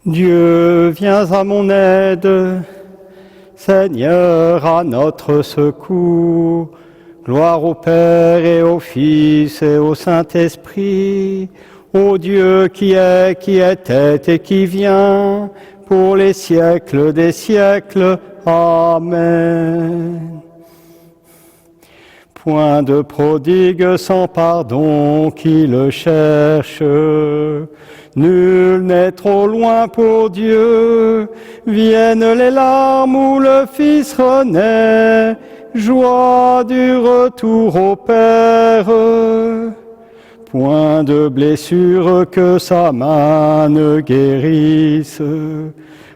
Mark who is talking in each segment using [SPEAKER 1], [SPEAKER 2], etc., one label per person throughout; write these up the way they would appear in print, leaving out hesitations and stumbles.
[SPEAKER 1] Dieu, viens à mon aide. Seigneur, à notre secours. Gloire au Père et au Fils et au Saint-Esprit, ô Dieu qui était et qui vient, pour les siècles des siècles. Amen. Point de prodigue sans pardon qui le cherche. Nul n'est trop loin pour Dieu. Viennent les larmes où le Fils renaît. Joie du retour au Père. Point de blessure que sa main ne guérisse.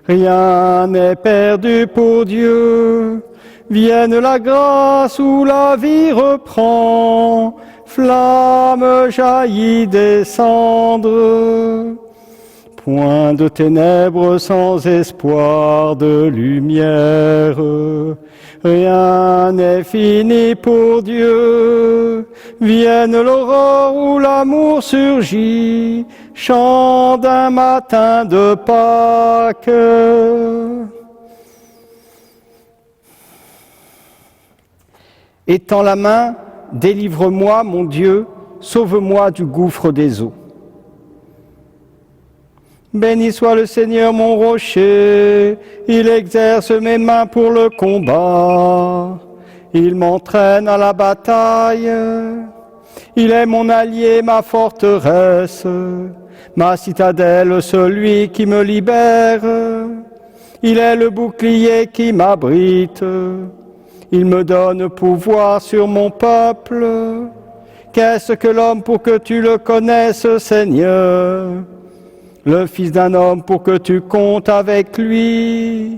[SPEAKER 1] Rien n'est perdu pour Dieu. Vienne la grâce où la vie reprend, flamme jaillit des cendres. Point de ténèbres sans espoir de lumière, rien n'est fini pour Dieu. Vienne l'aurore où l'amour surgit, chant d'un matin de Pâques. Étends la main, délivre-moi, mon Dieu, sauve-moi du gouffre des eaux. Béni soit le Seigneur mon rocher, il exerce mes mains pour le combat. Il m'entraîne à la bataille, il est mon allié, ma forteresse, ma citadelle, celui qui me libère. Il est le bouclier qui m'abrite. Il me donne pouvoir sur mon peuple. Qu'est-ce que l'homme pour que tu le connaisses, Seigneur? Le fils d'un homme pour que tu comptes avec lui.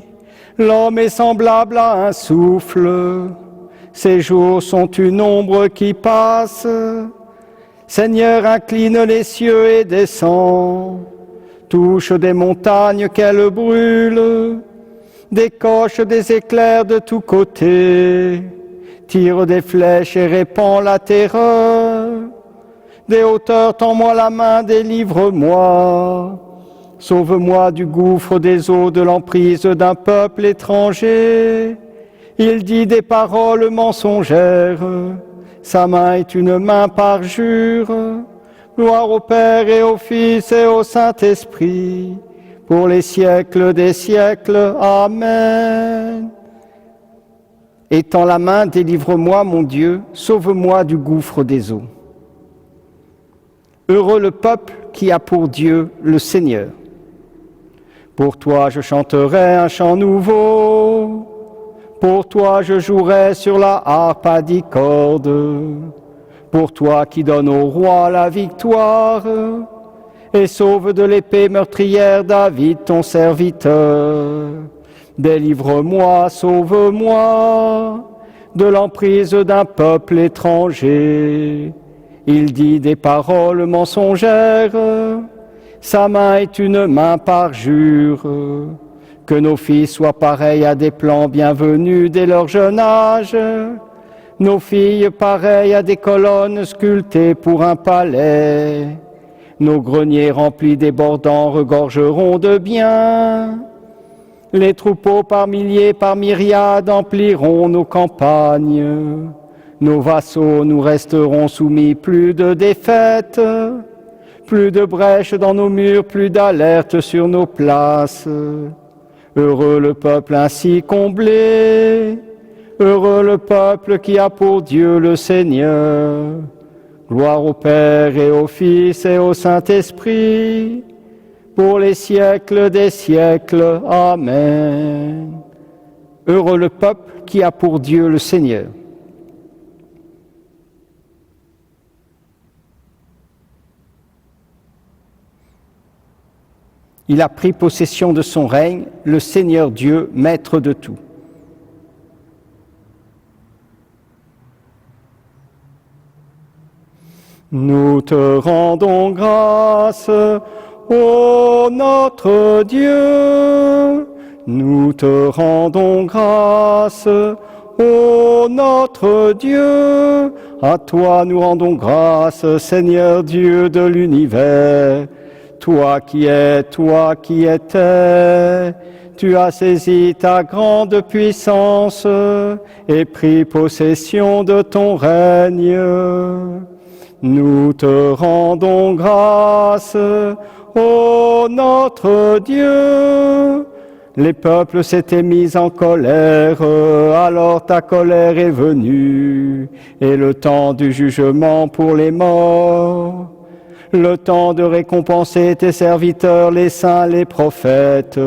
[SPEAKER 1] L'homme est semblable à un souffle. Ses jours sont une ombre qui passe. Seigneur, incline les cieux et descend. Touche des montagnes qu'elles brûlent. Décoche des éclairs de tous côtés, tire des flèches et répand la terreur. Des hauteurs, tends-moi la main, délivre-moi. Sauve-moi du gouffre des eaux, de l'emprise d'un peuple étranger. Il dit des paroles mensongères, sa main est une main parjure. Gloire au Père et au Fils et au Saint-Esprit, pour les siècles des siècles. Amen. Étends la main, délivre-moi, mon Dieu, sauve-moi du gouffre des eaux. Heureux le peuple qui a pour Dieu le Seigneur. Pour toi je chanterai un chant nouveau. Pour toi je jouerai sur la harpe à 10 cordes. Pour toi qui donnes au roi la victoire et sauve de l'épée meurtrière David, ton serviteur. Délivre-moi, sauve-moi de l'emprise d'un peuple étranger. Il dit des paroles mensongères, sa main est une main parjure. Que nos fils soient pareils à des plants bienvenus dès leur jeune âge, nos filles pareilles à des colonnes sculptées pour un palais. Nos greniers remplis débordants regorgeront de biens. Les troupeaux par milliers, par myriades empliront nos campagnes. Nos vassaux nous resteront soumis, plus de défaites, plus de brèches dans nos murs, plus d'alertes sur nos places. Heureux le peuple ainsi comblé, heureux le peuple qui a pour Dieu le Seigneur. Gloire au Père et au Fils et au Saint-Esprit, pour les siècles des siècles. Amen. Heureux le peuple qui a pour Dieu le Seigneur. Il a pris possession de son règne, le Seigneur Dieu, maître de tout. Nous te rendons grâce, ô notre Dieu. Nous te rendons grâce, ô notre Dieu. À toi nous rendons grâce, Seigneur Dieu de l'univers. toi qui es, toi qui étais, tu as saisi ta grande puissance et pris possession de ton règne. Nous te rendons grâce, ô notre Dieu. Les peuples s'étaient mis en colère, alors ta colère est venue, et le temps du jugement pour les morts, le temps de récompenser tes serviteurs, les saints, les prophètes,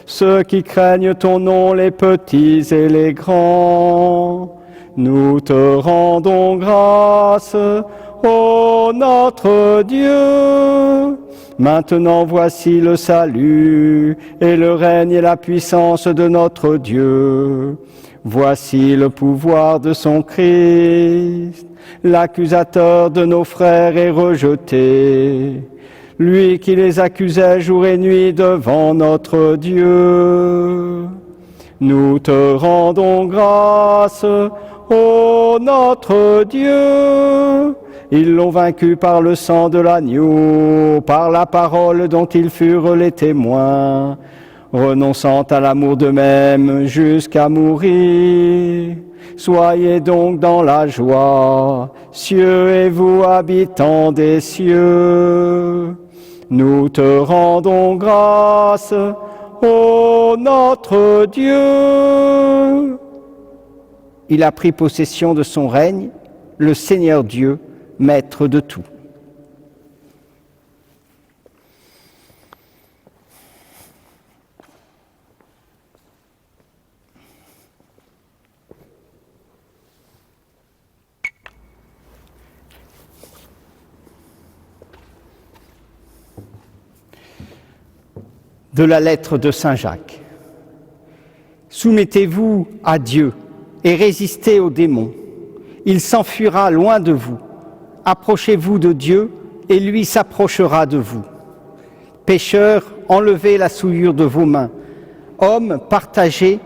[SPEAKER 1] ceux qui craignent ton nom, les petits et les grands. Nous te rendons grâce, ô notre Dieu. Maintenant voici le salut et le règne et la puissance de notre Dieu. Voici le pouvoir de son Christ. L'accusateur de nos frères est rejeté, lui qui les accusait jour et nuit devant notre Dieu. Nous te rendons grâce, ô notre Dieu. Ils l'ont vaincu par le sang de l'agneau, par la parole dont ils furent les témoins, renonçant à l'amour d'eux-mêmes jusqu'à mourir. Soyez donc dans la joie, cieux et vous habitants des cieux. Nous te rendons grâce, ô notre Dieu. Il a pris possession de son règne, le Seigneur Dieu, maître de tout. De la lettre de Saint Jacques. Soumettez-vous à Dieu et résistez aux démons. Il s'enfuira loin de vous. Approchez-vous de Dieu et lui s'approchera de vous. Pécheurs, enlevez la souillure de vos mains. Hommes, partagez,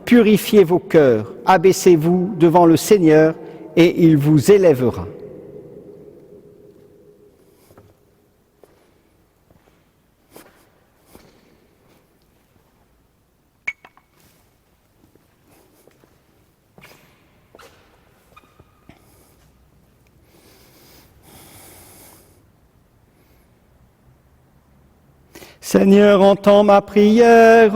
[SPEAKER 1] purifiez vos cœurs. Abaissez-vous devant le Seigneur et il vous élèvera. Seigneur, entends ma prière,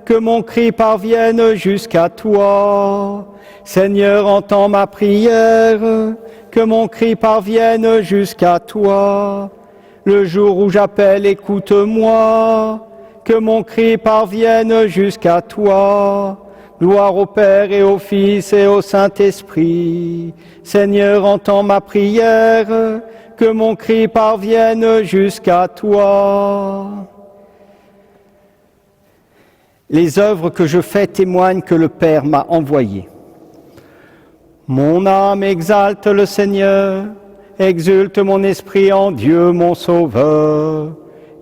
[SPEAKER 1] que mon cri parvienne jusqu'à toi. Seigneur, entends ma prière, que mon cri parvienne jusqu'à toi. Le jour où j'appelle, écoute-moi, que mon cri parvienne jusqu'à toi. Gloire au Père et au Fils et au Saint-Esprit. Seigneur, entends ma prière, que mon cri parvienne jusqu'à toi. Les œuvres que je fais témoignent que le Père m'a envoyé. Mon âme exalte le Seigneur, exulte mon esprit en Dieu mon Sauveur.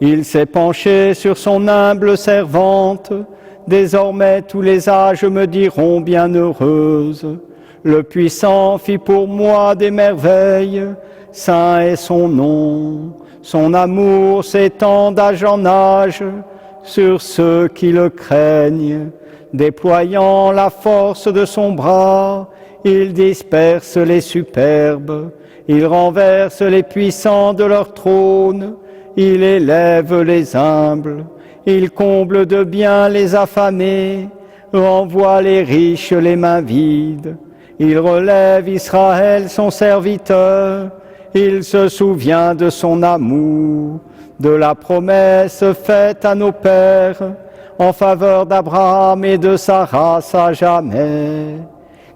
[SPEAKER 1] Il s'est penché sur son humble servante, désormais tous les âges me diront bienheureuse. Le Puissant fit pour moi des merveilles, saint est son nom. Son amour s'étend d'âge en âge, sur ceux qui le craignent, déployant la force de son bras, il disperse les superbes, il renverse les puissants de leur trône, il élève les humbles, il comble de bien les affamés, renvoie les riches les mains vides, il relève Israël son serviteur, il se souvient de son amour, de la promesse faite à nos pères en faveur d'Abraham et de sa race à jamais.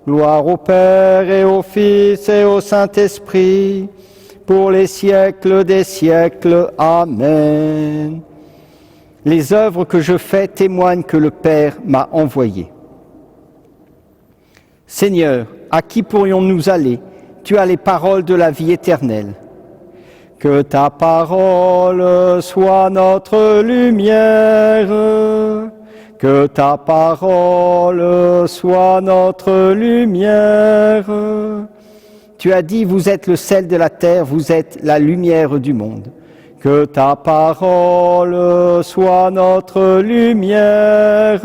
[SPEAKER 1] Gloire au Père et au Fils et au Saint-Esprit, pour les siècles des siècles. Amen. Les œuvres que je fais témoignent que le Père m'a envoyé. Seigneur, à qui pourrions-nous aller? Tu as les paroles de la vie éternelle. Que ta parole soit notre lumière, que ta parole soit notre lumière. Tu as dit, vous êtes le sel de la terre, vous êtes la lumière du monde. Que ta parole soit notre lumière.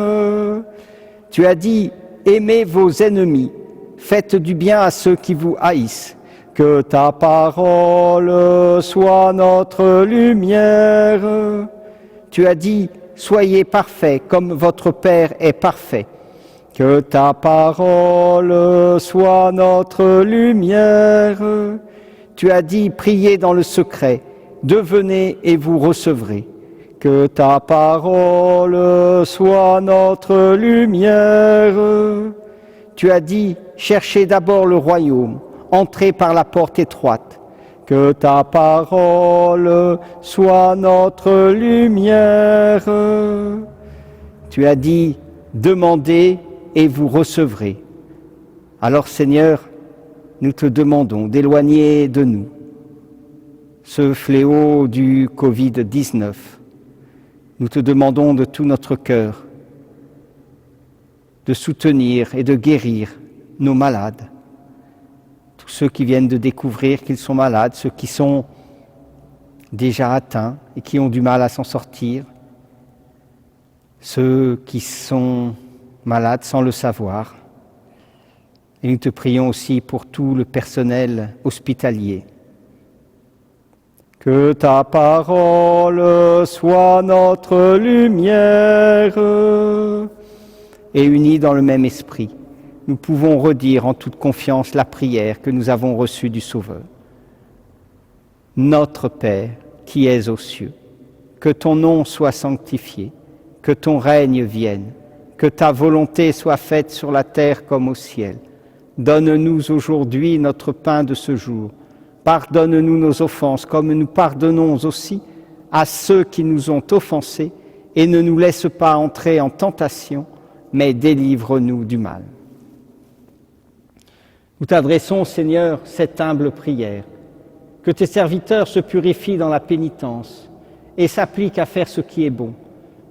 [SPEAKER 1] Tu as dit, aimez vos ennemis, faites du bien à ceux qui vous haïssent. Que ta parole soit notre lumière. Tu as dit, soyez parfaits comme votre Père est parfait. Que ta parole soit notre lumière. Tu as dit, priez dans le secret, devenez et vous recevrez. Que ta parole soit notre lumière. Tu as dit, cherchez d'abord le royaume, entrez par la porte étroite. Que ta parole soit notre lumière. Tu as dit, demandez et vous recevrez. Alors Seigneur, nous te demandons d'éloigner de nous ce fléau du Covid-19. Nous te demandons de tout notre cœur de soutenir et de guérir nos malades. Tous ceux qui viennent de découvrir qu'ils sont malades, ceux qui sont déjà atteints et qui ont du mal à s'en sortir, ceux qui sont malades sans le savoir. Et nous te prions aussi pour tout le personnel hospitalier. Que ta parole soit notre lumière. Et unis dans le même esprit, nous pouvons redire en toute confiance la prière que nous avons reçue du Sauveur. Notre Père, qui es aux cieux, que ton nom soit sanctifié, que ton règne vienne, que ta volonté soit faite sur la terre comme au ciel. Donne-nous aujourd'hui notre pain de ce jour. Pardonne-nous nos offenses comme nous pardonnons aussi à ceux qui nous ont offensés et ne nous laisse pas entrer en tentation, mais délivre-nous du mal. Nous t'adressons, Seigneur, cette humble prière. Que tes serviteurs se purifient dans la pénitence et s'appliquent à faire ce qui est bon.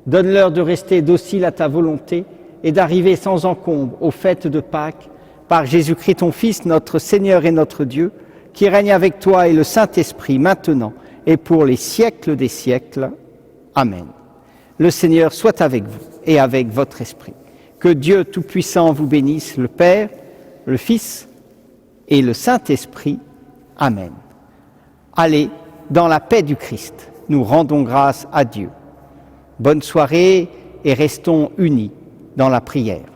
[SPEAKER 1] Donne-leur de rester dociles à ta volonté et d'arriver sans encombre aux fêtes de Pâques par Jésus-Christ ton Fils, notre Seigneur et notre Dieu, qui règne avec toi et le Saint-Esprit maintenant et pour les siècles des siècles. Amen. Le Seigneur soit avec vous et avec votre esprit. Que Dieu Tout-Puissant vous bénisse, le Père, le Fils et le Saint-Esprit. Amen. Allez, dans la paix du Christ, nous rendons grâce à Dieu. Bonne soirée et restons unis dans la prière.